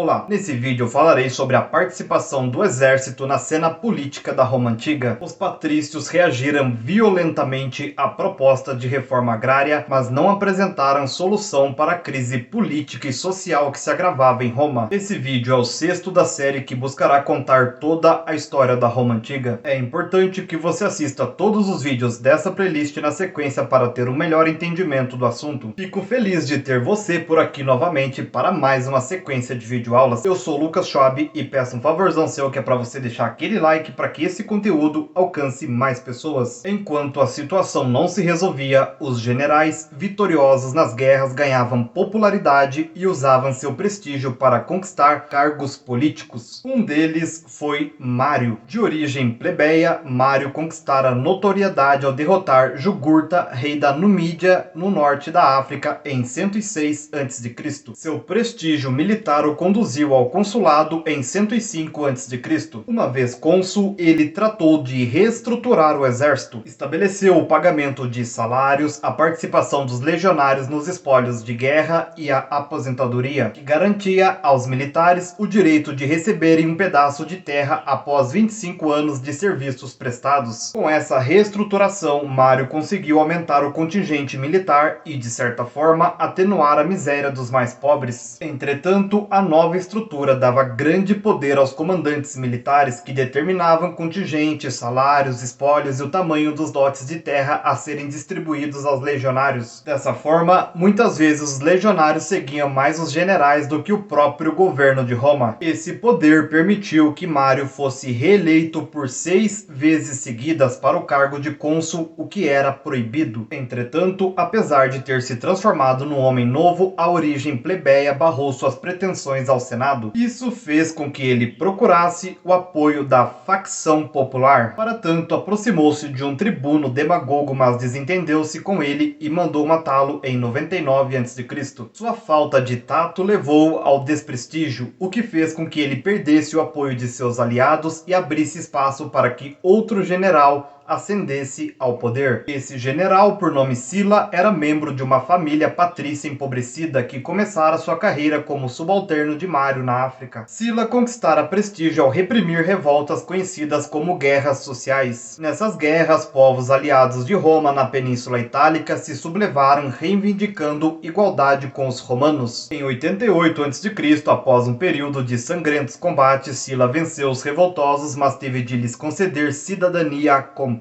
Olá, nesse vídeo eu falarei sobre a participação do exército na cena política da Roma Antiga. Os patrícios reagiram violentamente à proposta de reforma agrária, mas não apresentaram solução para a crise política e social que se agravava em Roma. Esse vídeo é o sexto da série que buscará contar toda a história da Roma Antiga. É importante que você assista todos os vídeos dessa playlist na sequência para ter um melhor entendimento do assunto. Fico feliz de ter você por aqui novamente para mais uma sequência de vídeos aulas. Eu sou o Lucas Schwab e peço um favorzão seu que é para você deixar aquele like para que esse conteúdo alcance mais pessoas. Enquanto a situação não se resolvia, os generais vitoriosos nas guerras ganhavam popularidade e usavam seu prestígio para conquistar cargos políticos. Um deles foi Mário. De origem plebeia, Mário conquistara notoriedade ao derrotar Jugurta, rei da Numídia, no norte da África, em 106 a.C. Seu prestígio militar o conduziu ao consulado em 105 a.C. Uma vez cônsul, ele tratou de reestruturar o exército, estabeleceu o pagamento de salários, a participação dos legionários nos espólios de guerra e a aposentadoria, que garantia aos militares o direito de receberem um pedaço de terra após 25 anos de serviços prestados. Com essa reestruturação, Mário conseguiu aumentar o contingente militar e, de certa forma, atenuar a miséria dos mais pobres. Entretanto, a nova estrutura dava grande poder aos comandantes militares que determinavam contingentes, salários, espólios e o tamanho dos lotes de terra a serem distribuídos aos legionários. Dessa forma, muitas vezes os legionários seguiam mais os generais do que o próprio governo de Roma. Esse poder permitiu que Mário fosse reeleito por 6 vezes seguidas para o cargo de cônsul, o que era proibido. Entretanto, apesar de ter se transformado num homem novo, a origem plebeia barrou suas pretensões ao Senado. Isso fez com que ele procurasse o apoio da facção popular. Para tanto, aproximou-se de um tribuno demagogo, mas desentendeu-se com ele e mandou matá-lo em 99 a.C. Sua falta de tato levou ao desprestígio, o que fez com que ele perdesse o apoio de seus aliados e abrisse espaço para que outro general ascendesse ao poder. Esse general, por nome Sila, era membro de uma família patrícia empobrecida que começara sua carreira como subalterno de Mário na África. Sila conquistara prestígio ao reprimir revoltas conhecidas como guerras sociais. Nessas guerras, povos aliados de Roma na Península Itálica se sublevaram reivindicando igualdade com os romanos. Em 88 a.C., após um período de sangrentos combates, Sila venceu os revoltosos, mas teve de lhes conceder cidadania completa.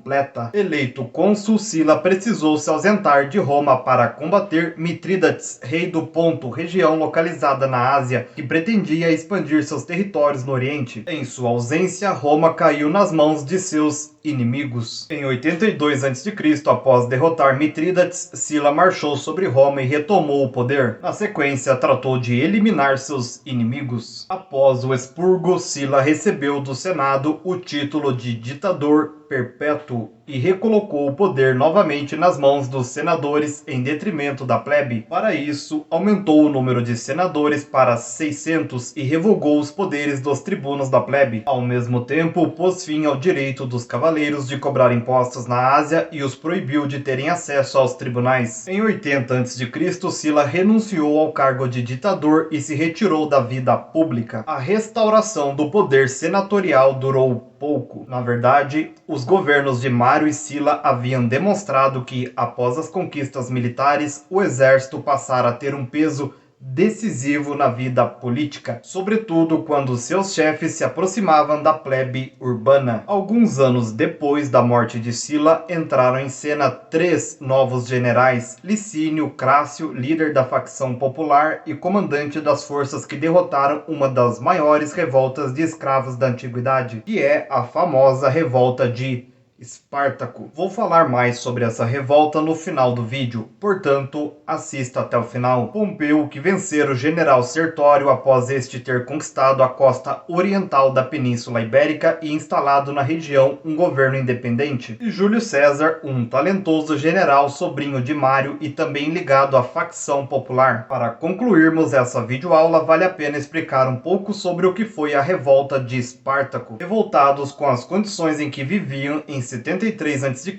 Eleito cônsul, Sila precisou se ausentar de Roma para combater Mitrídates, rei do Ponto, região localizada na Ásia, que pretendia expandir seus territórios no Oriente. Em sua ausência, Roma caiu nas mãos de seus inimigos. Em 82 a.C., após derrotar Mitrídates, Sila marchou sobre Roma e retomou o poder. Na sequência, tratou de eliminar seus inimigos. Após o expurgo, Sila recebeu do Senado o título de ditador perpétuo e recolocou o poder novamente nas mãos dos senadores em detrimento da plebe. Para isso, aumentou o número de senadores para 600 e revogou os poderes dos tribunos da plebe. Ao mesmo tempo, pôs fim ao direito dos cavaleiros de cobrar impostos na Ásia e os proibiu de terem acesso aos tribunais. Em 80 a.C., Sila renunciou ao cargo de ditador e se retirou da vida pública. A restauração do poder senatorial durou pouco. Na verdade, os governos de Mário e Sila haviam demonstrado que, após as conquistas militares, o exército passara a ter um peso decisivo na vida política, sobretudo quando seus chefes se aproximavam da plebe urbana. Alguns anos depois da morte de Sila, entraram em cena 3 novos generais: Licínio Crácio, líder da facção popular e comandante das forças que derrotaram uma das maiores revoltas de escravos da antiguidade, que é a famosa revolta de Espartaco. Vou falar mais sobre essa revolta no final do vídeo, portanto, assista até o final. Pompeu, que vencera o general Sertório após este ter conquistado a costa oriental da Península Ibérica e instalado na região um governo independente. E Júlio César, um talentoso general sobrinho de Mário e também ligado à facção popular. Para concluirmos essa videoaula, vale a pena explicar um pouco sobre o que foi a revolta de Espartaco. Revoltados com as condições em que viviam em 73 a.C.,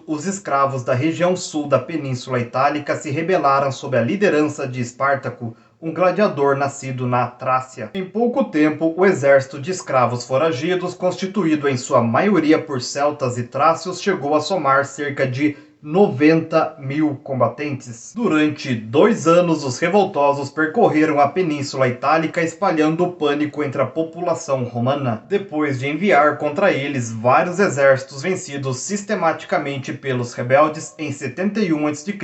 os escravos da região sul da Península Itálica se rebelaram sob a liderança de Espartaco, um gladiador nascido na Trácia. Em pouco tempo, o exército de escravos foragidos, constituído em sua maioria por celtas e trácios, chegou a somar cerca de 90.000 combatentes. Durante 2 anos, os revoltosos percorreram a Península Itálica, espalhando o pânico entre a população romana. Depois de enviar contra eles vários exércitos vencidos sistematicamente pelos rebeldes, em 71 a.C.,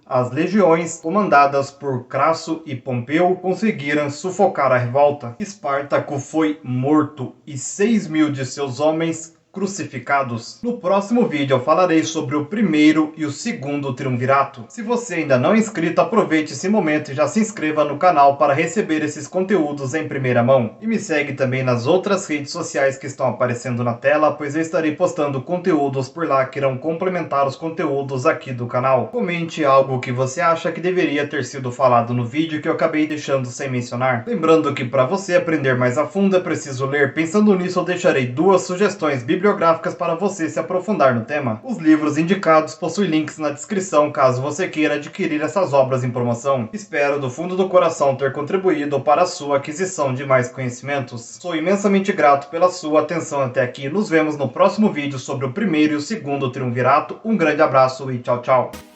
as legiões, comandadas por Crasso e Pompeu, conseguiram sufocar a revolta. Espartaco foi morto e 6.000 de seus homens crucificados. No próximo vídeo eu falarei sobre o primeiro e o segundo triunvirato. Se você ainda não é inscrito, aproveite esse momento e já se inscreva no canal para receber esses conteúdos em primeira mão. E me segue também nas outras redes sociais que estão aparecendo na tela, pois eu estarei postando conteúdos por lá que irão complementar os conteúdos aqui do canal. Comente algo que você acha que deveria ter sido falado no vídeo que eu acabei deixando sem mencionar. Lembrando que para você aprender mais a fundo é preciso ler. Pensando nisso, eu deixarei 2 sugestões bibliográficas para você se aprofundar no tema. Os livros indicados possuem links na descrição caso você queira adquirir essas obras em promoção. Espero do fundo do coração ter contribuído para a sua aquisição de mais conhecimentos. Sou imensamente grato pela sua atenção até aqui. Nos vemos no próximo vídeo sobre o primeiro e o segundo triunvirato. Um grande abraço e tchau, tchau.